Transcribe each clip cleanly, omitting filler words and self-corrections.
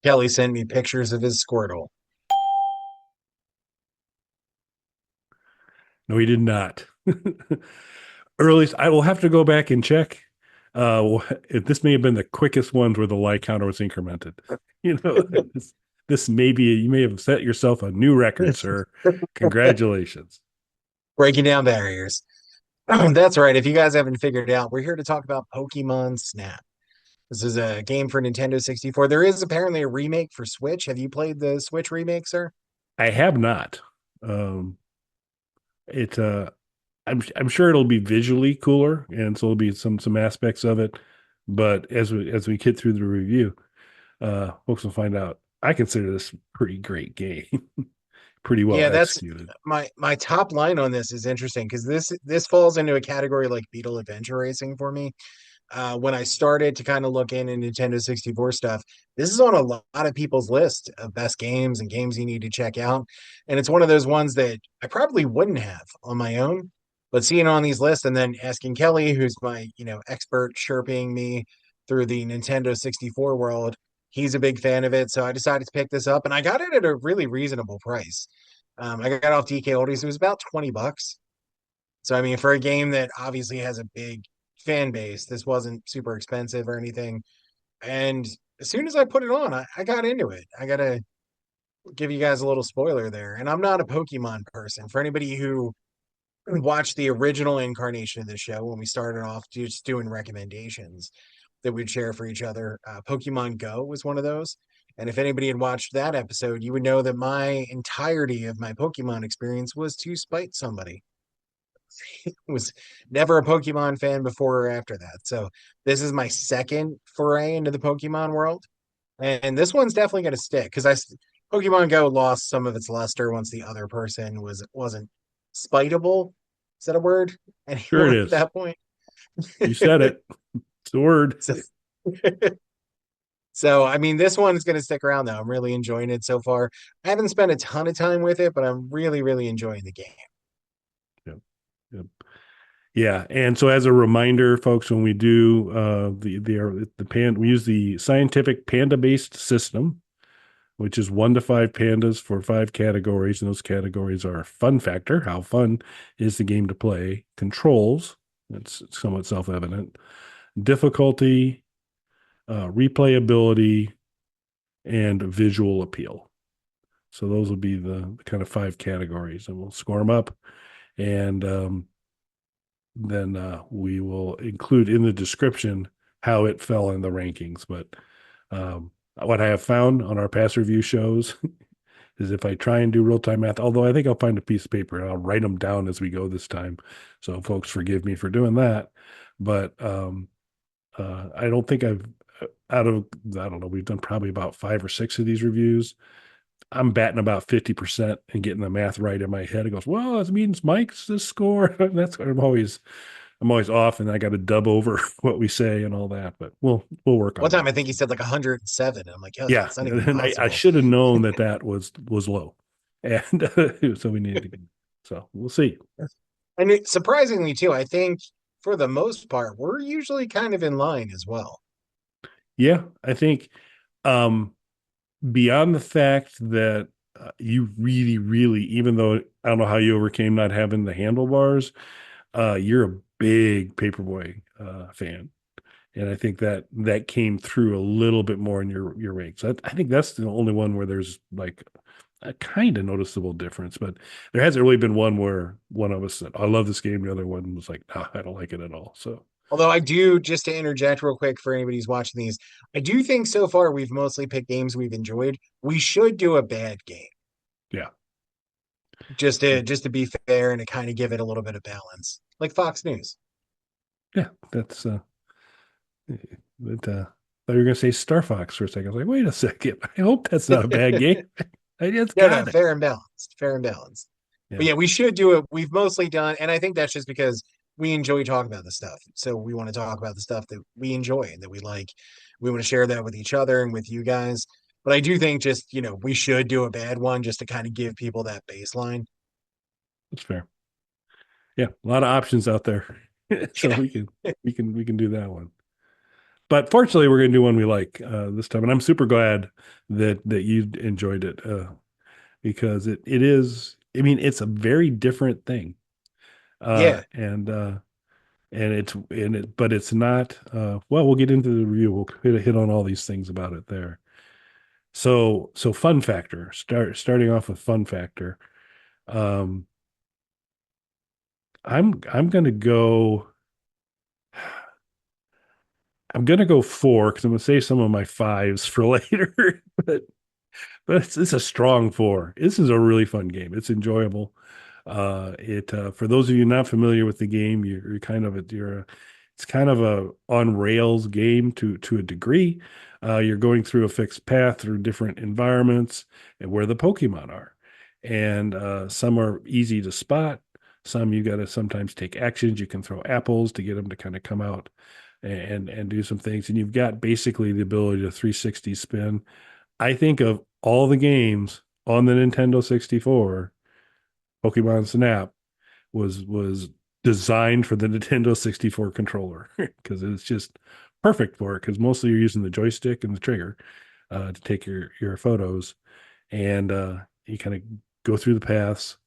Kelly sent me pictures of his Squirtle. No, he did not. Or at least I will have to go back and check. If this may have been the quickest ones where the lie counter was incremented. You know, this may be, you may have set yourself a new record, sir. Congratulations. Breaking down barriers. That's right. If you guys haven't figured it out, we're here to talk about Pokemon Snap. This is a game for Nintendo 64. There is apparently a remake for Switch. Have you played the Switch remake, sir? I have not. Um, it I'm sure it'll be visually cooler, and so there'll be some aspects of it. But as we get through the review, folks will find out. I consider this a pretty great game, pretty well Yeah, that's executed. my top line on this is interesting because this falls into a category like Beetle Adventure Racing for me. When I started to kind of look into Nintendo 64 stuff, this is on a lot of people's list of best games and games you need to check out. And it's one of those ones that I probably wouldn't have on my own, but seeing on these lists and then asking Kelly, who's my, expert chirping me through the Nintendo 64 world, he's a big fan of it. So I decided to pick this up and I got it at a really reasonable price. I got off DK Oldies. It was about 20 bucks. So I mean, for a game that obviously has a big fan base, this wasn't super expensive or anything. And as soon as I put it on, I got into it. I gotta give you guys a little spoiler there. And I'm not a Pokemon person. For anybody who watched the original incarnation of the show when we started off just doing recommendations that we'd share for each other, Pokemon Go was one of those. And if anybody had watched that episode, you would know that my entirety of my Pokemon experience was to spite somebody. Was never a Pokemon fan before or after that. So this is my second foray into the Pokemon world, and this one's definitely going to stick because Pokemon Go lost some of its luster once the other person wasn't spiteable. Is that a word Sure, it anymore at is. that point? You said it. It's the word. so, so I mean, this one's going to stick around though. I'm really enjoying it so far. I haven't spent a ton of time with it, but I'm really, really enjoying the game. Yep. Yep. Yeah, and so as a reminder, folks, when we do we use the scientific panda-based system, which is 1 to 5 pandas for 5 categories, and those categories are fun factor, how fun is the game to play, controls, it's somewhat self-evident, difficulty, replayability, and visual appeal. So those will be the kind of 5 categories, and we'll score them up, and then we will include in the description how it fell in the rankings. But what I have found on our past review shows is if I try and do real time math, although I think I'll find a piece of paper and I'll write them down as we go this time. So folks, forgive me for doing that. But I don't think out of, I don't know, we've done probably about 5 or 6 of these reviews. I'm batting about 50% and getting the math right in my head. It goes, well, that means Mike's the score. That's what I'm always off, and I got to dub over what we say and all that. But we'll work One on time that. I think he said like 107. I'm like, oh, Yeah, that's not even and I possible. should have known that was low, and so we needed to. So we'll see. And surprisingly too, I think for the most part, we're usually kind of in line as well. Yeah, I think um, beyond the fact that you really, really, even though I don't know how you overcame not having the handlebars, you're a big Paperboy fan. And I think that came through a little bit more in your ranks. I think that's the only one where there's like a kind of noticeable difference, but there hasn't really been one where one of us said, "I love this game," the other one was like, "No, I don't like it at all." So Although I do, just to interject real quick for anybody who's watching these, I do think so far we've mostly picked games we've enjoyed. We should do a bad game yeah, just to be fair and to kind of give it a little bit of balance, like Fox News. yeah, that's that. Thought you were gonna say Star Fox for a second. I was like, wait a second. I hope that's not a bad game. I just No, no, got it. fair and balanced, fair and balanced. But Yeah, yeah, we should do it. We've mostly done, and I think that's just because we enjoy talking about the stuff. So we want to talk about the stuff that we enjoy and that we like. We want to share that with each other and with you guys. But I do think just, we should do a bad one just to kind of give people that baseline. that's fair. Yeah, a lot of options out there, so Yeah. we can do that one. But fortunately, we're going to do one we like this time, and I'm super glad that you enjoyed it because it is. I mean, it's a very different thing, Yeah. and but it's not. Well, we'll get into the review. We'll hit on all these things about it there. So fun factor. Starting off with fun factor. Um, I'm gonna go. I'm gonna go four because I'm gonna save some of my fives for later. But it's a strong four. This is a really fun game. It's enjoyable. It For those of you not familiar with the game, you're kind of it's kind of a on rails game to a degree. You're going through a fixed path through different environments and where the Pokemon are, and some are easy to spot. Some you got to sometimes take actions. You can throw apples to get them to kind of come out and do some things, and you've got basically the ability to 360 spin. I think of all the games on the Nintendo 64, Pokemon Snap was designed for the Nintendo 64 controller because it's just perfect for it because mostly you're using the joystick and the trigger to take your photos and you kind of go through the paths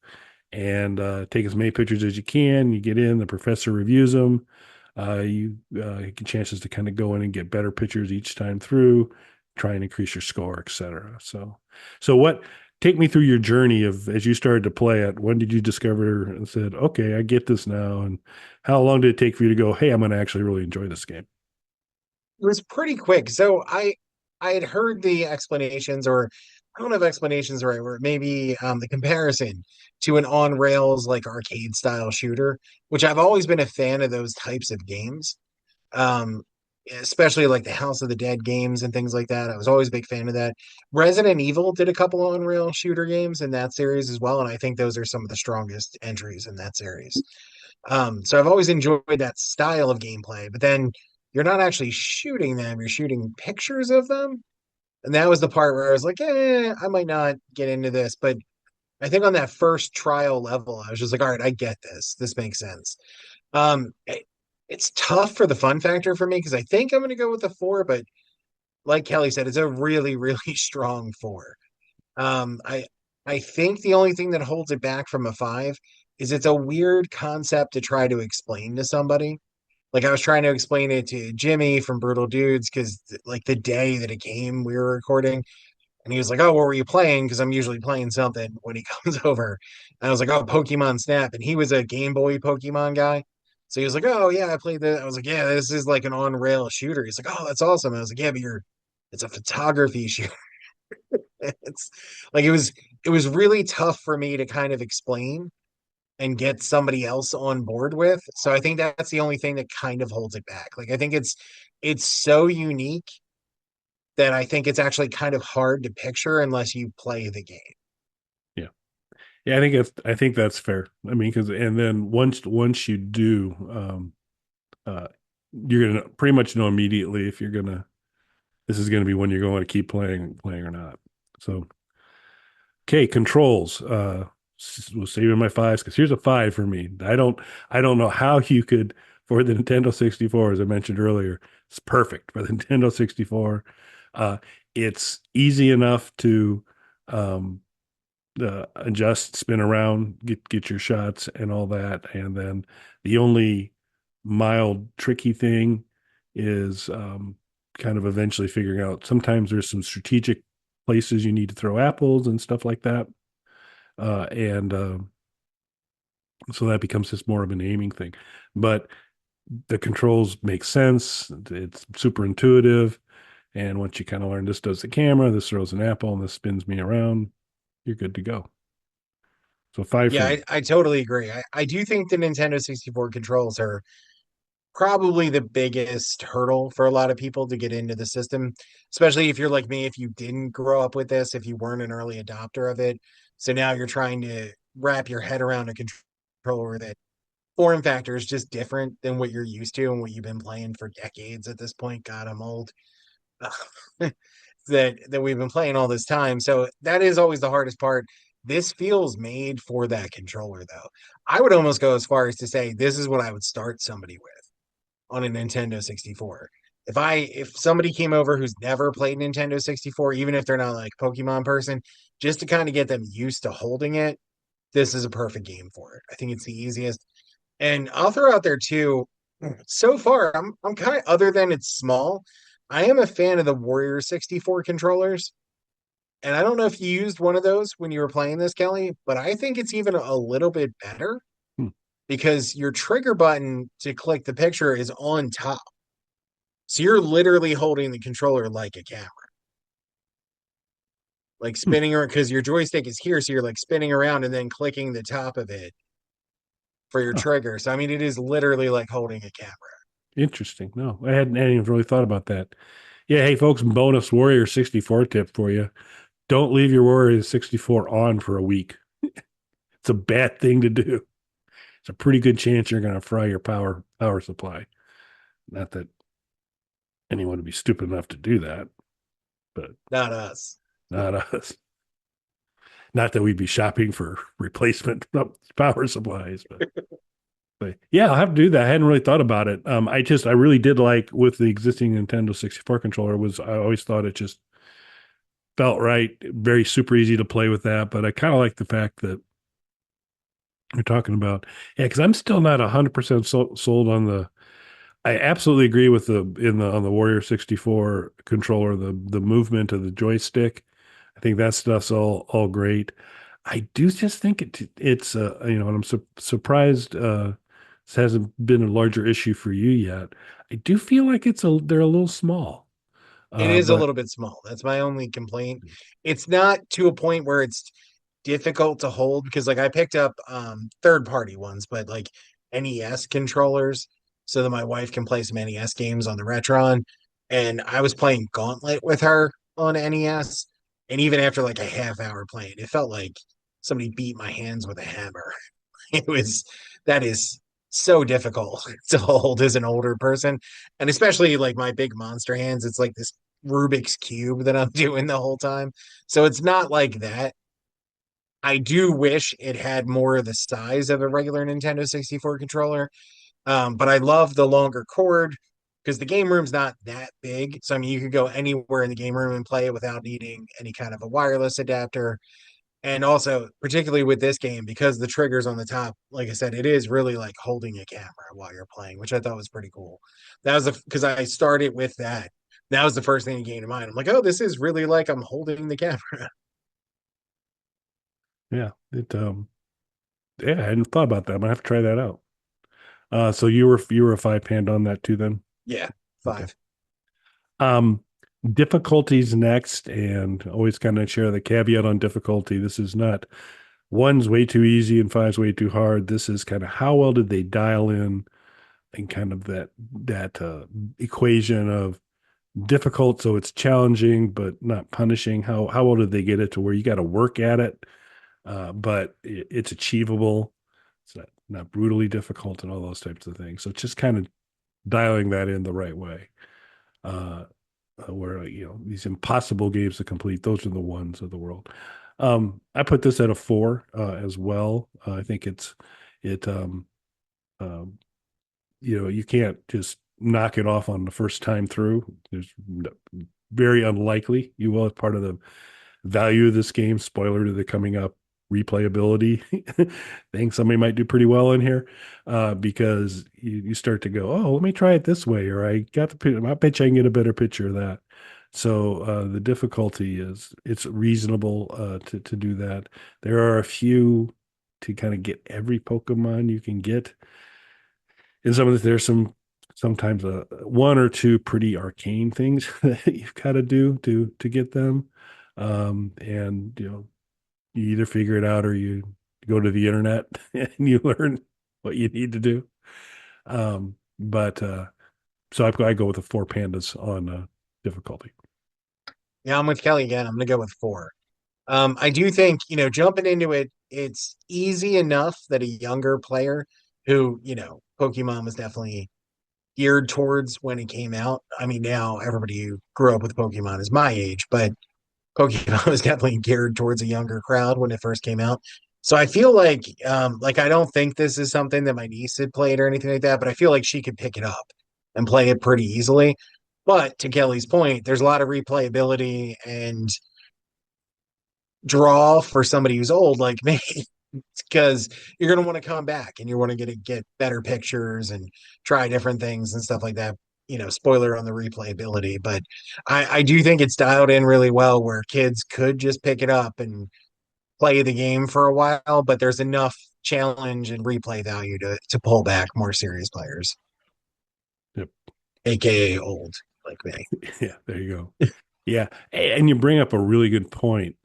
and take as many pictures as you can. You get in, the professor reviews them. You get chances to kind of go in and get better pictures each time through, try and increase your score, etc. So what? Take me through your journey of as you started to play it. When did you discover and said, "Okay, I get this now"? And how long did it take for you to go, "Hey, I'm going to actually really enjoy this game"? It was pretty quick. So I had heard the explanations, or I don't know if explanations are right, or maybe the comparison to an on rails like arcade style shooter, which I've always been a fan of those types of games. Um, Especially like the House of the Dead games and things like that. I was always a big fan of that. Resident Evil did a couple on rail shooter games in that series as well, and I think those are some of the strongest entries in that series. So I've always enjoyed that style of gameplay, but then you're not actually shooting them, you're shooting pictures of them. And that was the part where I was like, I might not get into this. But I think on that first trial level, I was just like, all right, I get this. This makes sense. It's tough for the fun factor for me because I think I'm going to go with the four, but like Kelly said, it's a really, really strong four. Um, I I think the only thing that holds it back from a five is it's a weird concept to try to explain to somebody. Like I was trying to explain it to Jimmy from Brutal Dudes because like the day that it came, we were recording, and he was like, "Oh, what were you playing?" Because I'm usually playing something when he comes over. And I was like, "Oh, Pokemon Snap," and he was a Game Boy Pokemon guy. So he was like, "Oh yeah, I played that." I was like, "Yeah, this is like an on-rail shooter." He's like, "Oh, that's awesome." I was like, "Yeah, but it's a photography shooter." It's like it was really tough for me to kind of explain and get somebody else on board with. So I think that's the only thing that kind of holds it back. Like I think it's so unique that I think it's actually kind of hard to picture unless you play the game. Yeah, yeah, I think that's fair. I mean, because and then once you do, uh, you're gonna pretty much know immediately if you're gonna this is gonna be one you're going to keep playing or not. So okay, controls. We'll save my fives because here's a five for me. I don't know how you could for the Nintendo 64, as I mentioned earlier. It's perfect for the Nintendo 64. Uh, it's easy enough to um, adjust, spin around, get your shots and all that. And then the only mild tricky thing is kind of eventually figuring out. Sometimes there's some strategic places you need to throw apples and stuff like that, and so that becomes just more of an aiming thing. But the controls make sense. It's super intuitive. And once you kind of learn this does the camera, this throws an apple, and this spins me around, you're good to go. So five for Yeah, me. I totally agree. I do think the Nintendo 64 controls are probably the biggest hurdle for a lot of people to get into the system, especially if you're like me, if you didn't grow up with this, if you weren't an early adopter of it. So now you're trying to wrap your head around a controller that form factor is just different than what you're used to and what you've been playing for decades at this point. God, I'm old. That we've been playing all this time. So that is always the hardest part. This feels made for that controller though. I would almost go as far as to say this is what I would start somebody with on a Nintendo 64. If somebody came over who's never played Nintendo 64, even if they're not like Pokemon person, just to kind of get them used to holding it, this is a perfect game for it. I think it's the easiest. And I'll throw out there too, so far, I'm kind of other than it's small, I am a fan of the Warrior 64 controllers. And I don't know if you used one of those when you were playing this, Kelly, but I think it's even a little bit better Hmm. because your trigger button to click the picture is on top. So you're literally holding the controller like a camera, like Hmm. spinning around because your joystick is here. So you're like spinning around and then clicking the top of it for your Huh. trigger. So, I mean, it is literally like holding a camera. Interesting. No, I hadn't even really thought about that. Yeah, hey folks, bonus Warrior 64 tip for you. Don't leave your Warrior 64 on for a week. It's a bad thing to do. It's a pretty good chance you're going to fry your power supply. Not that anyone would be stupid enough to do that, but Not us. not us. Not that we'd be shopping for replacement power supplies, but yeah, I'll have to do that. I hadn't really thought about it. I really did like with the existing Nintendo 64 controller was I always thought it just felt right, very super easy to play with that. But I kind of like the fact that you're talking about, yeah, because I'm still not 100% sold on the. I absolutely agree with the on the Warrior 64 controller, the movement of the joystick. I think that stuff's all great. I do just think it's and I'm surprised this hasn't been a larger issue for you yet. I do feel like they're a little small. It is a But little bit small. That's my only complaint. It's not to a point where it's difficult to hold because like I picked up third party ones, but like NES controllers so that my wife can play some NES games on the Retron. And I was playing Gauntlet with her on NES. And even after like a half hour playing, it felt like somebody beat my hands with a hammer. It was that is so difficult to hold as an older person. And especially like my big monster hands, it's like this Rubik's Cube that I'm doing the whole time. So it's not like that. I do wish it had more of the size of a regular Nintendo 64 controller. But I love the longer cord because the game room's not that big. So I mean you could go anywhere in the game room and play it without needing any kind of a wireless adapter. And also, particularly with this game, because the trigger's on the top, like I said, it is really like holding a camera while you're playing, which I thought was pretty cool. That was because I started with that. That was the first thing that came to mind. I'm like, oh, this is really like I'm holding the camera. yeah, I hadn't thought about that. I'm gonna have to try that out. So you were a 5 hand on that too then? Yeah, Okay. 5. Um, Difficulties next, and always kind of share the caveat on difficulty. This is not one's way too easy and five's way too hard. This is kind of how well did they dial in and kind of that equation of difficult, so it's challenging but not punishing. How well did they get it to where you got to work at it, but it's achievable. It's not brutally difficult and all those types of things. So it's just kind of dialing that in the right way. Uh, where these impossible games to complete, those are the ones of the world. I put this at a 4 as well. I think it um, you can't just knock it off on the first time through. There's very unlikely you will as part of the value of this game. Spoiler to the coming up replayability thing. Somebody might do pretty well in here because you start to go, oh, let me try it this way, or I got I bet you I can get a better picture of that. So the difficulty is it's reasonable to do that. There are a few to kind of get every Pokemon you can get. And there's sometimes one or two pretty arcane things that you've got to do to get them. And you either figure it out or you go to the internet and you learn what you need to do. But so I go with the 4 pandas on difficulty. Yeah, I'm with Kelly again. I'm gonna go with 4. I do think, jumping into it, it's easy enough that a younger player who, Pokemon was definitely geared towards when it came out. I mean, now everybody who grew up with Pokemon is my age, but Pokemon was definitely geared towards a younger crowd when it first came out. So I feel like I don't think this is something that my niece had played or anything like that, but I feel like she could pick it up and play it pretty easily. But to Kelly's point, there's a lot of replayability and draw for somebody who's old like me, because you're going to want to come back and you want to get better pictures and try different things and stuff like that. Spoiler on the replayability, but I do think it's dialed in really well where kids could just pick it up and play the game for a while, but there's enough challenge and replay value to pull back more serious players, Yep. aka old like me. Yeah, there you go. Yeah, and you bring up a really good point.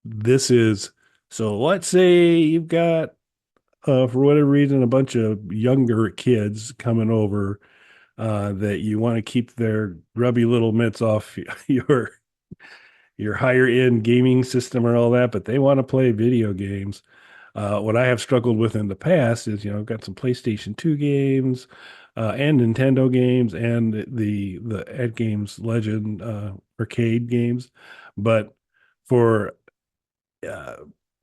This is so. Let's say you've got, for whatever reason, a bunch of younger kids coming over that you want to keep their grubby little mitts off your higher end gaming system or all that, but they want to play video games. What I have struggled with in the past is, I've got some PlayStation 2 games and Nintendo games and the Ed Games Legend arcade games, but for uh,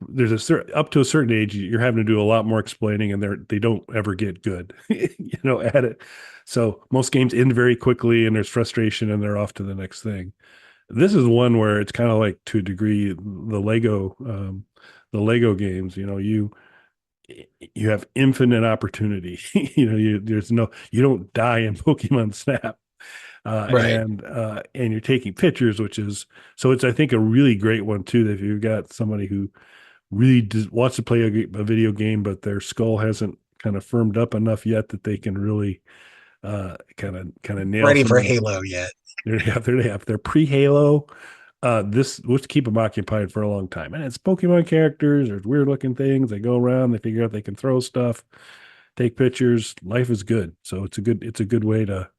there's up to a certain age, you're having to do a lot more explaining, and they don't ever get good, at it. So most games end very quickly, and there's frustration, and they're off to the next thing. This is one where it's kind of like, to a degree, the Lego games. You have infinite opportunity. You don't die in Pokemon Snap, Right. and you're taking pictures, which is so. It's, I think, a really great one too. That if you've got somebody who really wants to play a video game, but their skull hasn't kind of firmed up enough yet that they can really kind of nail Ready some for of the. Halo yet? They're pre-Halo. This was to keep them occupied for a long time, and it's Pokemon characters. There's weird looking things. They go around. They figure out they can throw stuff, take pictures. Life is good, so it's a good way to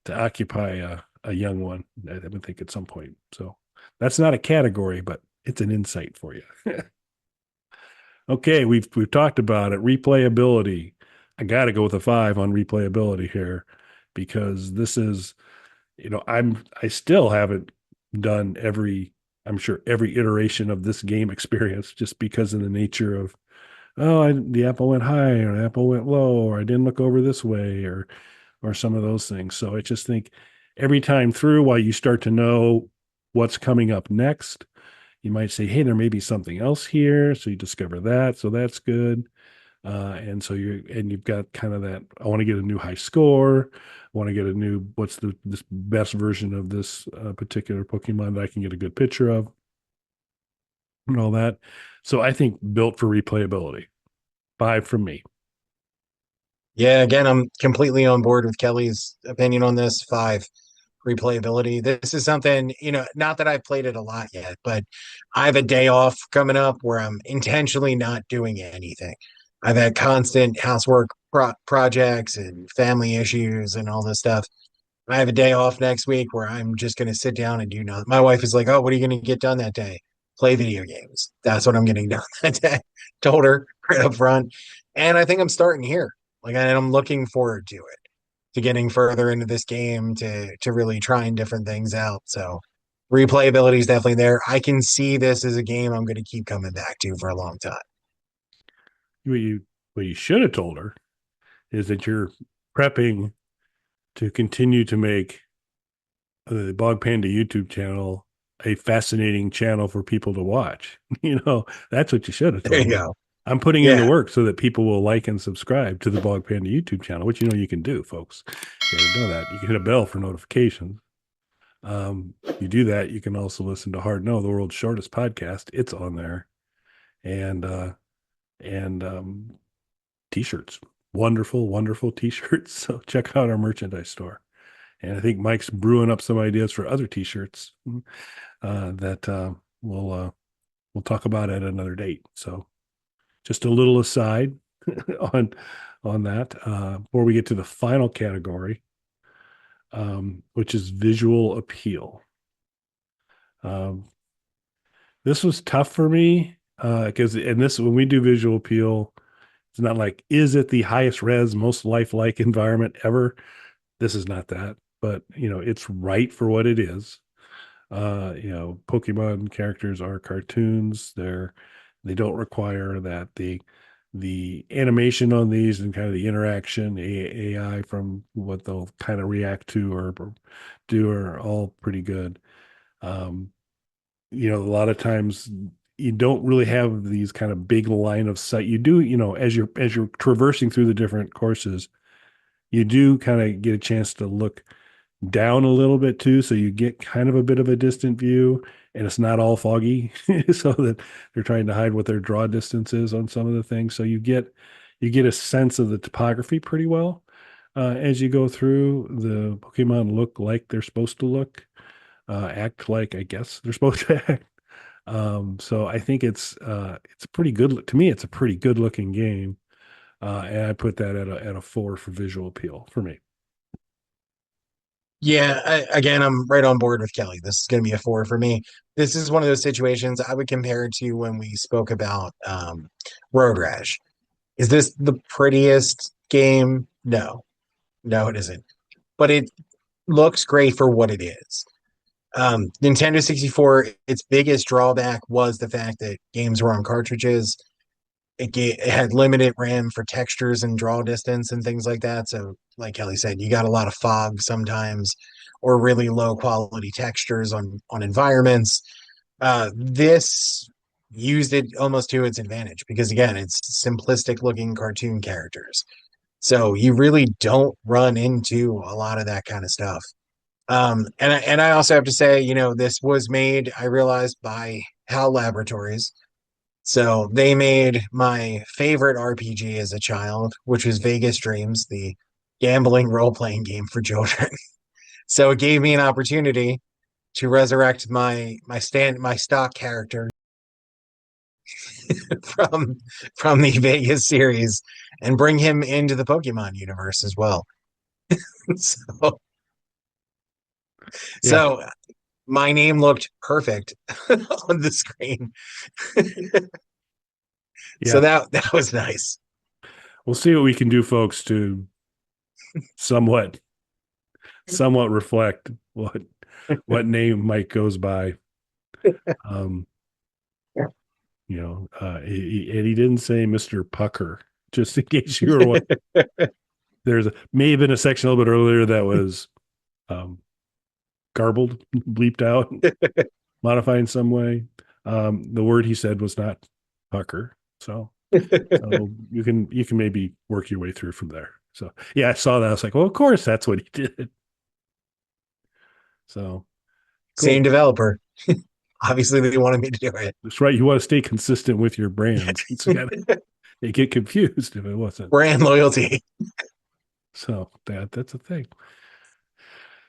occupy a young one, I would think, at some point. So that's not a category, but it's an insight for you. Okay, we've talked about it. Replayability. I got to go with a 5 on replayability here, because this is, I still haven't done I'm sure every iteration of this game experience, just because of the nature of, the apple went high or the apple went low, or I didn't look over this way, or some of those things. So I just think every time through, while you start to know what's coming up next, you might say, hey, there may be something else here. So you discover that. So that's good. And you've got kind of that, I want to get a new high score. I want to get a new, what's this best version of this particular Pokemon that I can get a good picture of, and all that. So I think built for replayability. 5 from me. Yeah, again, I'm completely on board with Kelly's opinion on this. Five, replayability. This is something, not that I've played it a lot yet, but I have a day off coming up where I'm intentionally not doing anything. I've had constant housework projects and family issues and all this stuff. I have a day off next week where I'm just going to sit down and do nothing. My wife is like, "Oh, what are you going to get done that day? Play video games." That's what I'm getting done that day. Told her right up front. And I think I'm starting here. Like, and I'm looking forward to it, to getting further into this game, to really trying different things out. So replayability is definitely there. I can see this as a game I'm going to keep coming back to for a long time. What you should have told her is that you're prepping to continue to make the Bog Panda YouTube channel a fascinating channel for people to watch. That's what you should have There told you her. go. I'm putting in the Yeah. work so that people will like and subscribe to the Bog Panda YouTube channel, which you can do, folks. You gotta know that. You can hit a bell for notifications. You do that, you can also listen to Hard No, the world's shortest podcast. It's on there, and t-shirts, wonderful, wonderful t-shirts. So check out our merchandise store. And I think Mike's brewing up some ideas for other t-shirts that we'll talk about at another date. So just a little aside on that before we get to the final category, which is visual appeal. Um, this was tough for me because and this when we do visual appeal, it's not like, is it the highest res, most lifelike environment ever? This is not that, but it's right for what it is. Pokemon characters are cartoons. They don't require that the the animation on these and kind of the interaction, AI from what they'll kind of react to or do are all pretty good. Um, a lot of times you don't really have these kind of big line of sight. You do, as you're traversing through the different courses, you do kind of get a chance to look down a little bit too, so you get kind of a bit of a distant view, and it's not all foggy, so that they're trying to hide what their draw distance is on some of the things. So you get a sense of the topography pretty well as you go through. The Pokemon look like they're supposed to look, act like I guess they're supposed to act. So I think it's pretty good to me. It's a pretty good looking game, and I put that at a 4 for visual appeal for me. Yeah, again, I'm right on board with Kelly. This is going to be a four for me. This is one of those situations I would compare it to when we spoke about Road Rash. Is this the prettiest game? No, no, it isn't. But it looks great for what it is. Nintendo 64, its biggest drawback was the fact that games were on cartridges. It had limited RAM for textures and draw distance and things like that. So, like Kelly said, you got a lot of fog sometimes, or really low quality textures on environments. This used it almost to its advantage because again, it's simplistic looking cartoon characters. So you really don't run into a lot of that kind of stuff. And I also have to say, this was made, I realized, by HAL Laboratories. So they made my favorite RPG as a child, which was Vegas Dreams, the gambling role-playing game for children. So it gave me an opportunity to resurrect my stock character from from the Vegas series and bring him into the Pokemon universe as well. So Yeah, so my name looked perfect on the screen. So yeah. that was nice. We'll see what we can do, folks, to somewhat reflect what name Mike goes by. Um, and he didn't say Mr. Pucker, just in case you were what may have been a section a little bit earlier that was um, garbled, bleeped out, modified in some way. The word he said was not Pucker, so you can maybe work your way through from there. So yeah, I saw that. I was like, well, of course that's what he did. So Same cool. developer. Obviously, they wanted me to do it. That's right. You want to stay consistent with your brands. It's got they get confused if it wasn't. Brand loyalty. So that's a thing.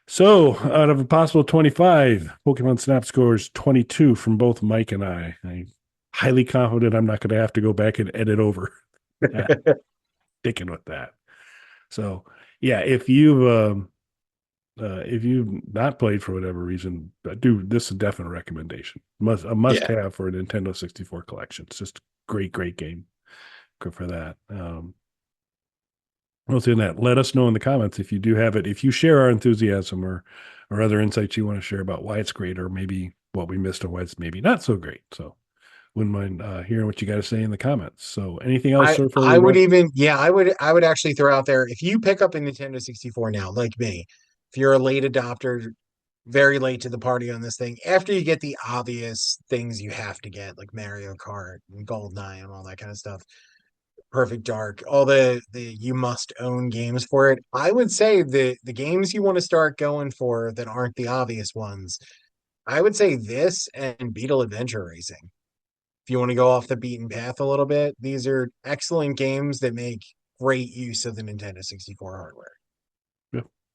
So out of a possible 25, Pokemon Snap scores 22 from both Mike and I. I'm highly confident I'm not going to have to go back and edit over that, sticking with that. So yeah, if you've not played for whatever reason, do this is a definite recommendation. Must Yeah. have for a Nintendo 64 collection. It's just great game. Good for that. What's in that? Let us know in the comments if you do have it. If you share our enthusiasm or other insights you want to share about why it's great or maybe what we missed or why it's maybe not so great. So wouldn't mind hearing what you got to say in the comments. So anything else, I sir, before we I would wrap? even yeah, I would actually throw out there if you pick up a Nintendo 64 now, like me, if you're a late adopter, very late to the party on this thing, after you get the obvious things you have to get, like Mario Kart and GoldenEye and all that kind of stuff, Perfect Dark, all the you must own games for it. I would say the games you want to start going for that aren't the obvious ones, I would say this and Beetle Adventure Racing. If you want to go off the beaten path a little bit, these are excellent games that make great use of the Nintendo 64 hardware.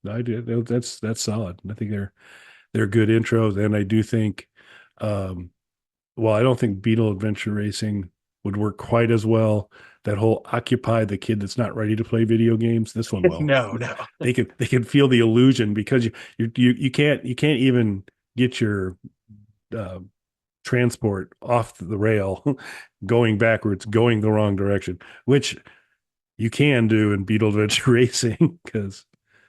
Yeah, I did. That's solid. I think they're good intros, and I do think, um, well, I don't think Beetle Adventure Racing would work quite as well. That whole occupy the kid that's not ready to play video games. This one will. No, no. They can feel the illusion because you can't even get your uh, transport off the rail going backwards, going the wrong direction, which you can do in Beetle Adventure Racing because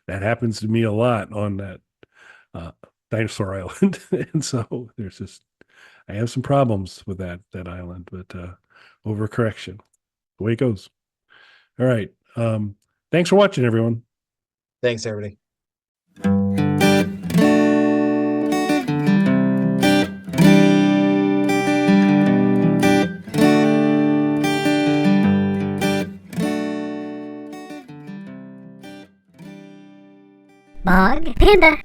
that happens to me a lot on that uh, dinosaur island. And so there's just I have some problems with that island, but overcorrection. the way it goes. All right. Thanks for watching, everyone. Thanks, everybody. Bog Panda.